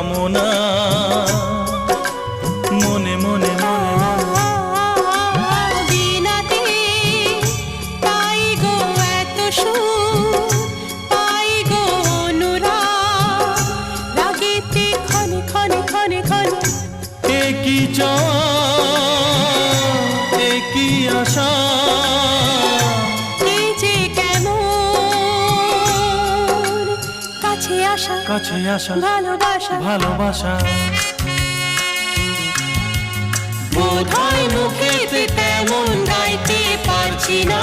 কামনা মনে মনে বিনাতে পাই গো এত সুর, পাই গো অনুরাগ, রাগেতে ক্ষণে ক্ষণে ক্ষণে ক্ষণে একই চাওয়া একই আশা, এই যে কেমন কাছে আসা কাছে আসা ভালোবাসা ভালোবাসা। বোধহয় মুখেতে তেমন গাইতে পারছি না।